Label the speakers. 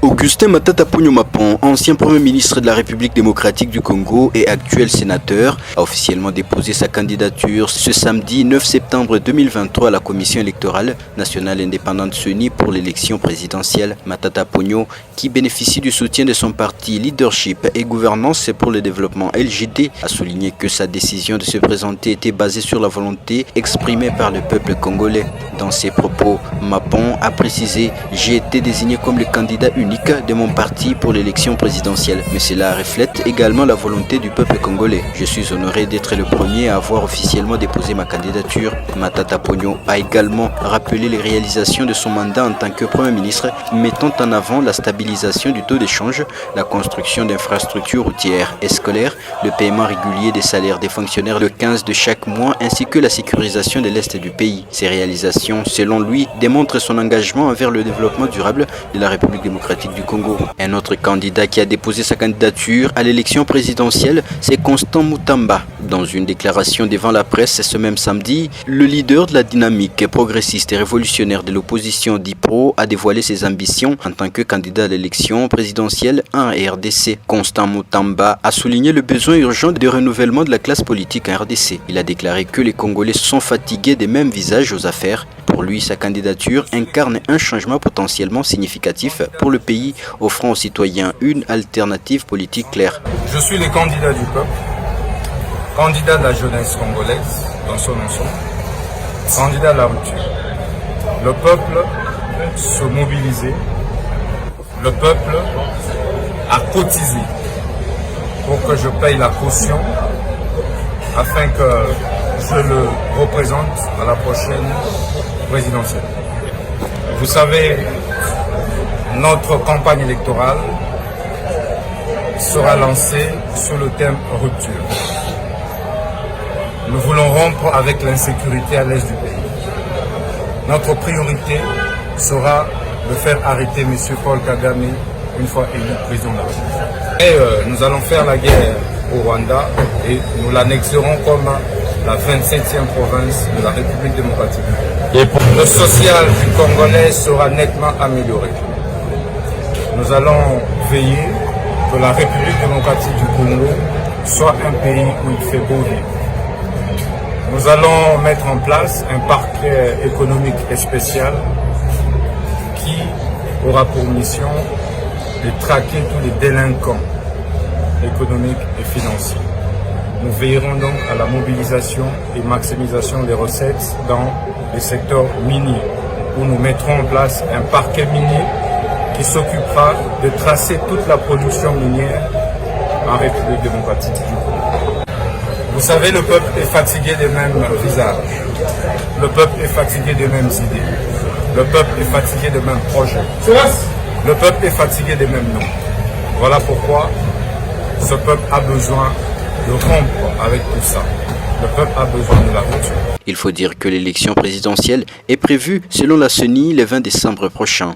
Speaker 1: Augustin Matata Ponyo Mapon, ancien Premier ministre de la République démocratique du Congo et actuel sénateur, a officiellement déposé sa candidature ce samedi 9 septembre 2023 à la Commission électorale nationale indépendante CENI pour l'élection présidentielle. Matata Ponyo, qui bénéficie du soutien de son parti Leadership et Gouvernance pour le développement LGD, a souligné que sa décision de se présenter était basée sur la volonté exprimée par le peuple congolais. Dans ses propos, Mapon a précisé « J'ai été désigné comme le candidat unique de mon parti pour l'élection présidentielle, mais cela reflète également la volonté du peuple congolais. Je suis honoré d'être le premier à avoir officiellement déposé ma candidature. » Matata Ponyo a également rappelé les réalisations de son mandat en tant que Premier ministre, mettant en avant la stabilisation du taux d'échange, la construction d'infrastructures routières et scolaires, le paiement régulier des salaires des fonctionnaires le 15 de chaque mois, ainsi que la sécurisation de l'Est du pays. Ces réalisations, selon lui, démontrent son engagement envers le développement durable de la République démocratique du Congo. Un autre candidat qui a déposé sa candidature à l'élection présidentielle, c'est Constant Mutamba. Dans une déclaration devant la presse ce même samedi, le leader de la dynamique progressiste et révolutionnaire de l'opposition DIPRO a dévoilé ses ambitions en tant que candidat à l'élection présidentielle en RDC. Constant Mutamba a souligné le besoin urgent de renouvellement de la classe politique en RDC. Il a déclaré que les Congolais sont fatigués des mêmes visages aux affaires. Pour lui, sa candidature incarne un changement potentiellement significatif pour le pays, offrant aux citoyens une alternative politique claire.
Speaker 2: Je suis le candidat du peuple, candidat de la jeunesse congolaise dans son ensemble, candidat de la rupture. Le peuple se mobilisait, le peuple a cotisé pour que je paye la caution afin que je le représente à la prochaine présidentielle. Vous savez, notre campagne électorale sera lancée sur le thème rupture. Nous voulons rompre avec l'insécurité à l'est du pays. Notre priorité sera de faire arrêter M. Paul Kagame une fois élu président de la République. Et nous allons faire la guerre au Rwanda et nous l'annexerons comme la 27e province de la République démocratique. Le social du Congolais sera nettement amélioré. Nous allons veiller que la République démocratique du Congo soit un pays où il fait beau vivre. Nous allons mettre en place un parquet économique et spécial qui aura pour mission de traquer tous les délinquants économiques et financiers. Nous veillerons donc à la mobilisation et maximisation des recettes dans les secteurs miniers, où nous mettrons en place un parquet minier qui s'occupera de tracer toute la production minière en République démocratique du Congo. Vous savez, le peuple est fatigué des mêmes visages, le peuple est fatigué des mêmes idées, le peuple est fatigué des mêmes projets, le peuple est fatigué des mêmes noms. Voilà pourquoi ce peuple a besoin de rompre avec tout ça. Le peuple a besoin de la rupture.
Speaker 1: Il faut dire que l'élection présidentielle est prévue selon la CENI le 20 décembre prochain.